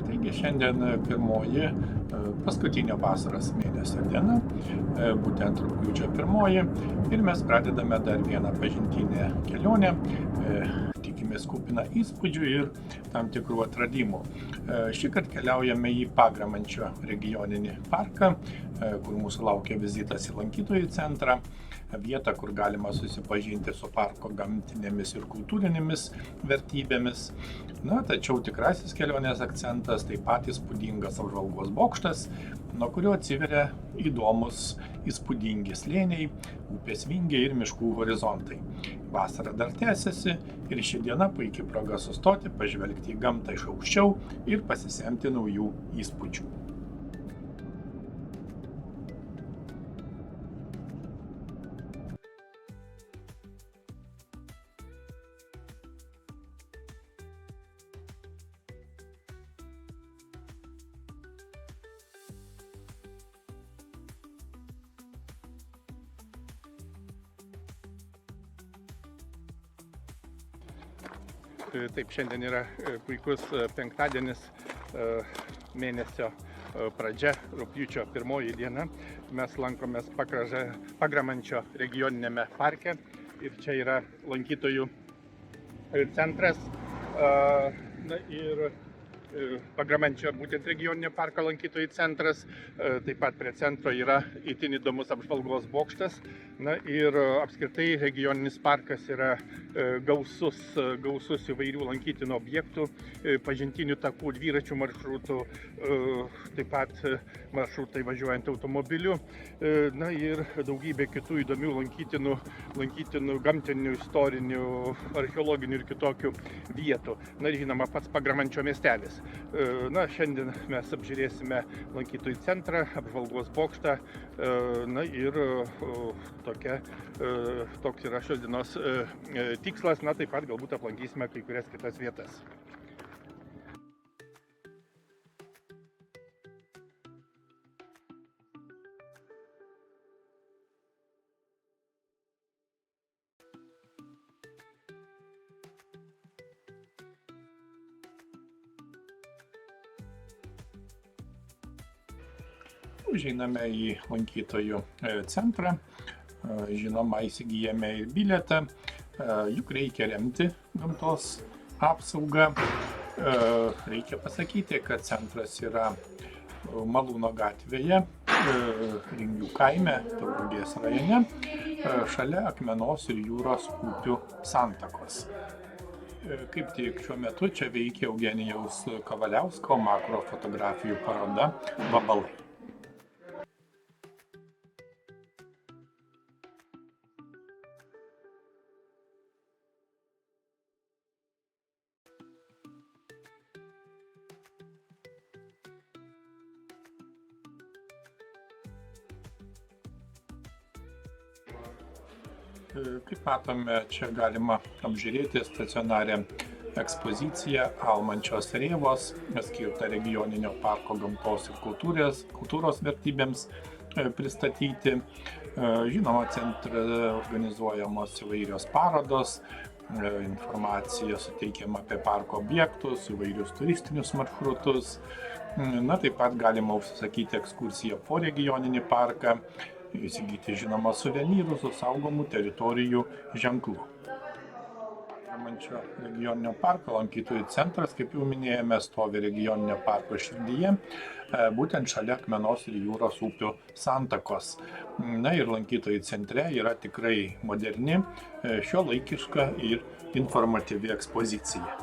Taigi šiandien pirmoji paskutinio vasaros mėnesio diena, būtent rugpjūčio 1, ir mes pradedame dar vieną pažintinę kelionę, tikimės kupiną įspūdžių ir tam tikrų atradimų. Šįkart keliaujame į Pagramančio regioninį parką, kur mūsų laukia vizitas į lankytojų centrą, vietą, kur galima susipažinti su parko gamtinėmis ir kultūrinėmis vertybėmis. Tačiau tikrasis kelionės akcentas taip pat įspūdingas apžvalgos bokštas, nuo kurio atsiveria įdomus įspūdingi slėniai, upės vingiai ir miškų horizontai. Vasara dar tęsiasi ir ši diena puikia proga sustoti, pažvelgti į gamtą iš aukščiau ir pasisemti naujų įspūdžių. Taip, šiandien yra puikus penktadienis, mėnesio pradžia, rugpjūčio 1 diena. Mes lankomės Pagramančio regioninėme parke ir čia yra lankytojų centras. Ir Pagramančio būtent regioninio parko lankytojų centras, taip pat prie centro yra itin įdomus apžvalgos bokštas. Ir apskritai regioninis parkas yra gausus įvairių lankytinų objektų, pažintinių takų, dviračių maršrutų, taip pat maršrutai važiuojant automobiliu, ir daugybė kitų įdomių lankytinų gamtinių, istorinių, archeologinių ir kitokių vietų. Ir žinoma, pats Pagramančio miestelis. Šiandien mes apžiūrėsime lankytojų centrą, apžvalgos bokštą, ir toks yra šios dienos tikslas, taip pat galbūt aplankysime kai kurias kitas vietas. Užeiname į lankytojų centrą, žinoma, įsigijame ir bilietą, juk reikia remti gamtos apsaugą. Reikia pasakyti, kad centras yra Malūno gatvėje, Ringių kaime, Tauragės rajone, šalia Akmenos ir Jūros upių santakos. Kaip tik šiuo metu čia veikia Eugenijaus Kavaliausko makrofotografijų paroda Vabalai. Kaip matome, čia galima apžiūrėti stacionarią ekspoziciją Almančios rėvos, skirtą regioninio parko gamtos ir kultūros vertybėms pristatyti. Žinoma, centre organizuojamos įvairios parodos, informacija suteikiama apie parko objektus, įvairius turistinius maršrutus. Taip pat galima užsisakyti ekskursiją po regioninį parką, įsigyti, žinoma, suvenyrų su saugomų teritorijų ženklų. Pagramančio regioninio parko lankytojų centras, kaip jau minėjome, stovi regioninio parko širdyje, būtent šalia Akmenos ir Jūros upių santakos. Ir lankytojų centre yra tikrai moderni, šiuolaikiška ir informatyvi ekspozicija.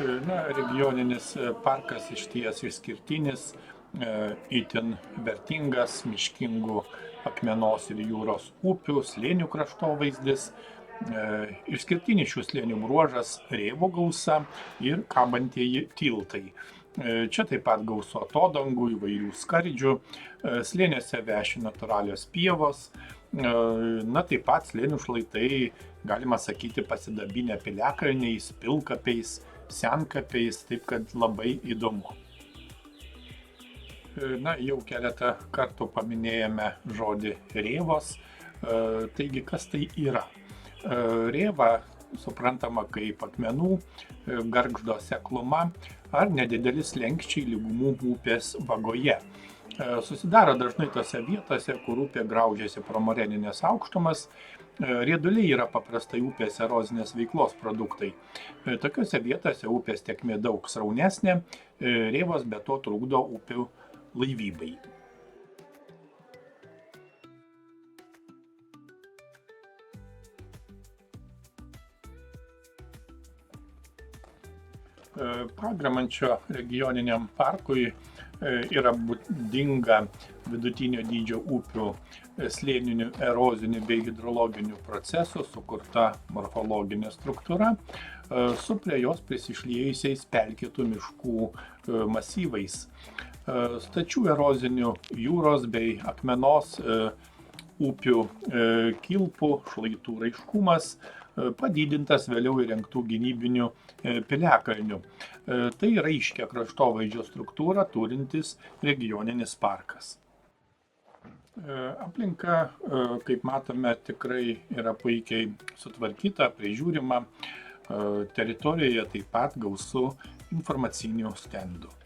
Regioninis parkas išties išskirtinis, itin vertingas miškingų akmenos ir jūros upių, slėnių kraštovaizdis. Išskirtinis šių slėnių bruožas rėvų gausa ir kabantieji tiltai. Čia taip pat gausu atodangų, įvairių skardžių, slėniuose veši natūralios pievos, taip pat slėnių šlaitai, galima sakyti, pasidabinę piliakalniais, pilkapiais, senkapiais, taip kad labai įdomu. Jau keletą kartų paminėjome žodį rėvos, taigi kas tai yra? Rėva suprantama kaip akmenų, gargždo sekluma ar nedidelis lenkščiai lygumų upės vagoje. Susidaro dažnai tose vietose, kur upė graužiasi pro moreninės aukštumas. Rieduliai yra paprastai upės erozinės veiklos produktai. Tokiose vietose upės tėkmė daug sraunesnė, rėvos be to trukdo upių laivybai. Pagramančio regioniniam parkui yra būdinga vidutinio dydžio upių slėninių, erozinių bei hidrologinių procesų sukurta morfologinė struktūra su prie jos prisišliejusiais pelkėtų miškų masyvais. Stačių erozinių jūros bei akmenos upių kilpų šlaitų raiškumas padidintas vėliau įrengtų gynybinių piliakalnių. Tai raiškia kraštovaizdžio struktūrą turintis regioninis parkas. Aplinka, kaip matome, tikrai yra puikiai sutvarkyta, prižiūrima. Teritorijoje taip pat gausu informacinių stendų.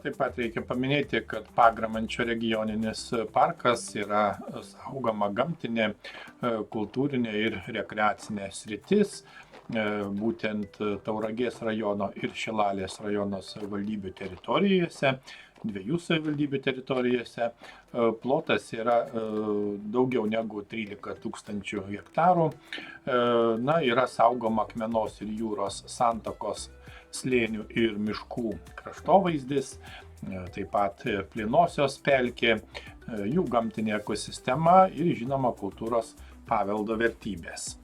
Taip pat reikia paminėti, kad Pagramančio regioninis parkas yra saugoma gamtinė, kultūrinė ir rekreacinė sritis, būtent Tauragės rajono ir Šilalės rajono savivaldybių teritorijose, dviejų savivaldybių teritorijose. Plotas yra daugiau negu 13 000 hektarų. Yra saugoma akmenos ir jūros santakos slėnių ir miškų kraštovaizdis, taip pat plynosios pelkė, jų gamtinė ekosistema ir žinoma kultūros paveldo vertybės.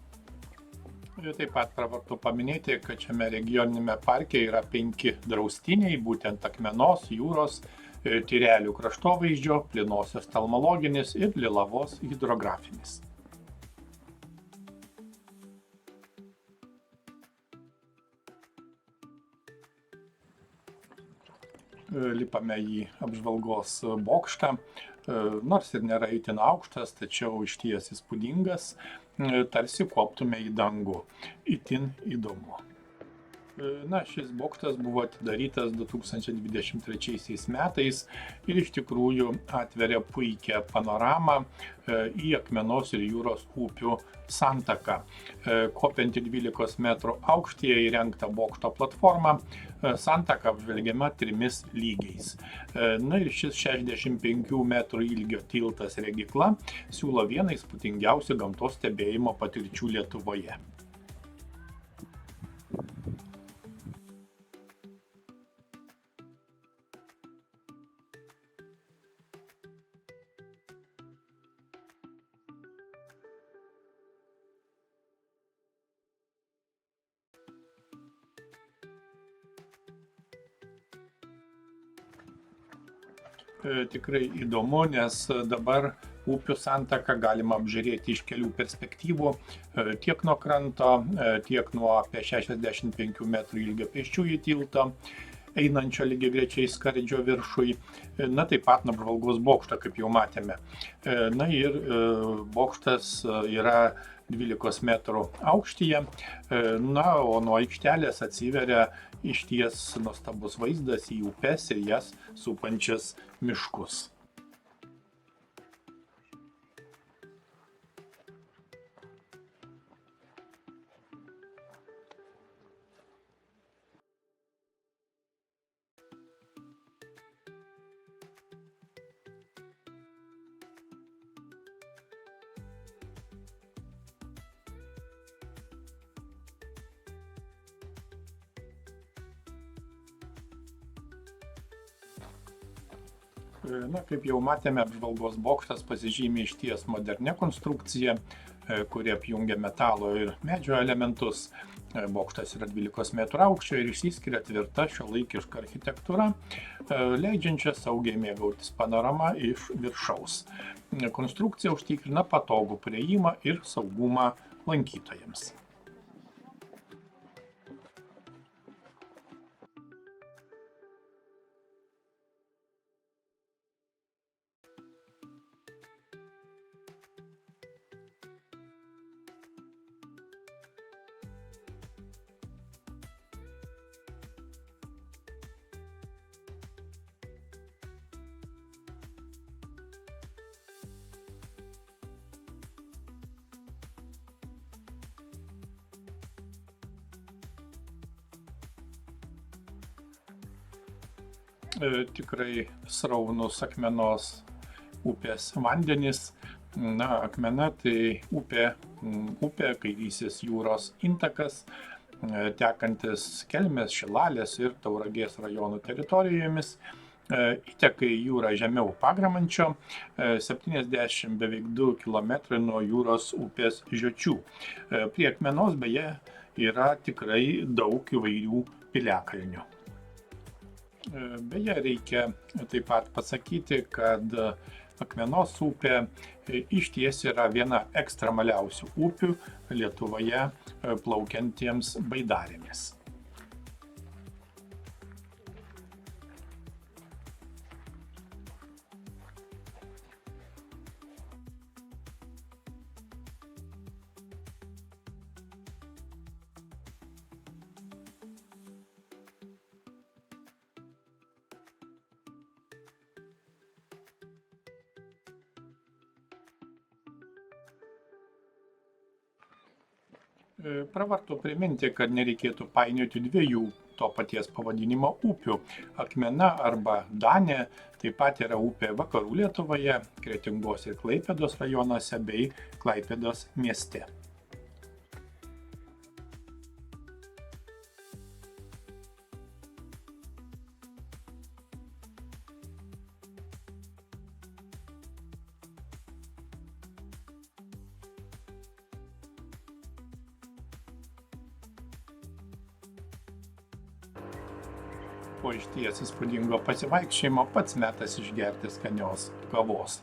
Taip pat pravartu paminėti, kad šiame regioniniame parke yra 5 draustiniai, būtent akmenos, jūros, Tyrelių kraštovaizdžio, plynosios talmologinis ir Lilavos hidrografinis. Lipame į apžvalgos bokštą, nors ir nėra itin aukštas, tačiau išties įspūdingas, tarsi koptume į dangų. Itin įdomu. Šis bokštas buvo atidarytas 2023 metais ir iš tikrųjų atveria puikią panoramą į akmenos ir jūros upių santaką. Kopianti 12 metrų aukštyje įrengta bokšto platforma, santaka apžvelgiama 3 lygiais. Ir šis 65 metrų ilgio tiltas regykla siūlo vieną įspūdingiausių gamtos stebėjimo patirčių Lietuvoje. Tikrai įdomu, nes dabar upių santaką galima apžiūrėti iš kelių perspektyvų, tiek nuo kranto, tiek nuo apie 65 metrų ilgio pėsčiųjų tilto, einančio lygiagrečiai skardžio viršui, taip pat nuo apžvalgos bokšto, kaip jau matėme. Ir bokštas yra 12 metrų aukštyje, o nuo aikštelės atsiveria išties nuostabus vaizdas į upes ir jas supančias miškus. Kaip jau matėme, apžvalgos bokštas pasižymi išties modernę konstrukciją, kuri apjungia metalo ir medžio elementus. Bokštas yra 12 metrų aukščio ir išsiskiria tvirta šiuolaikiška architektūra, leidžiančia saugiai mėgautis panorama iš viršaus. Konstrukcija užtikrina patogų priėjimą ir saugumą lankytojams. Tikrai sraunus Akmenos upės vandenys. Akmena tai upė, kairysis jūros intakas, tekantis Kelmės, Šilalės ir Tauragės rajonų teritorijomis. Įteka į jūrą žemiau Pagramančio, 70 beveik 2 km nuo jūros upės žiočių. Prie Akmenos beje yra tikrai daug įvairių piliakalnių. Beje, reikia taip pat pasakyti, kad Akmenos upė išties yra viena ekstremaliausių upių Lietuvoje plaukiantiems baidarėmis. Pravartu priminti, kad nereikėtų painioti dviejų to paties pavadinimo upių. Akmena arba Danė taip pat yra upė vakarų Lietuvoje, Kretingos ir Klaipėdos rajonuose bei Klaipėdos mieste. Po išties įspūdingo pasivaikščiojimo pats metas išgerti skanios kavos.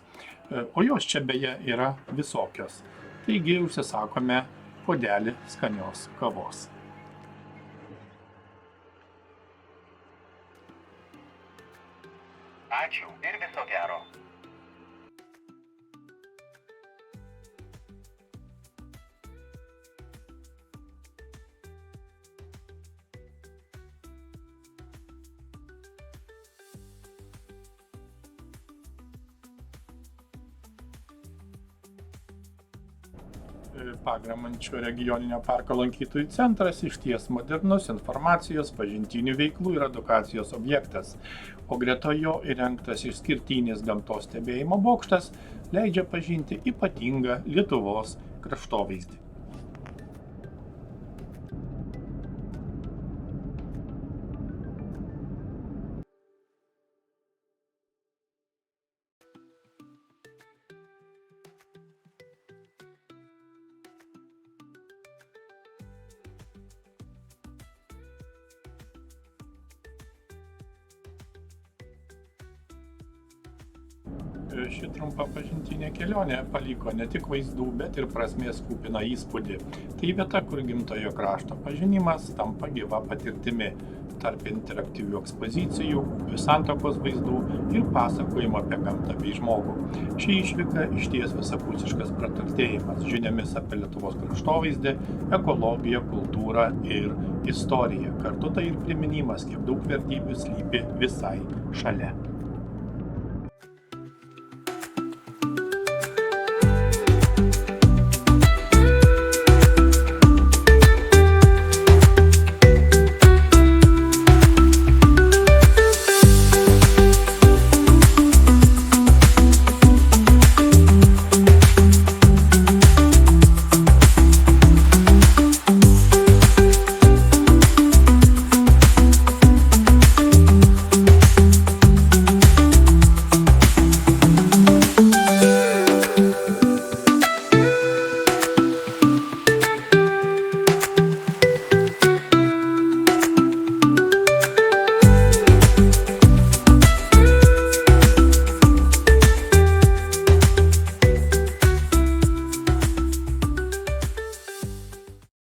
O jos čia beje yra visokios. Taigi užsisakome puodelį skanios kavos. Ačiū ir viso gero. Pagramančio regioninio parko lankytojų centras išties modernus informacijos, pažintinių veiklų ir edukacijos objektas, o greta jo įrengtas išskirtinis gamtos stebėjimo bokštas leidžia pažinti ypatingą Lietuvos kraštovaizdį. Ši trumpa pažintinė kelionė paliko ne tik vaizdų, bet ir prasmės kupiną įspūdį. Tai vieta, kur gimtojo krašto pažinimas tampa gyva patirtimi, tarp interaktyvių ekspozicijų, upių santakos vaizdų ir pasakojimo apie gamtą bei žmogų. Ši išvyka išties visapusiškas praturtėjimas žiniomis apie Lietuvos kraštovaizdį, ekologiją, kultūrą ir istoriją. Kartu tai ir priminimas, kiek daug vertybių slypi visai šalia.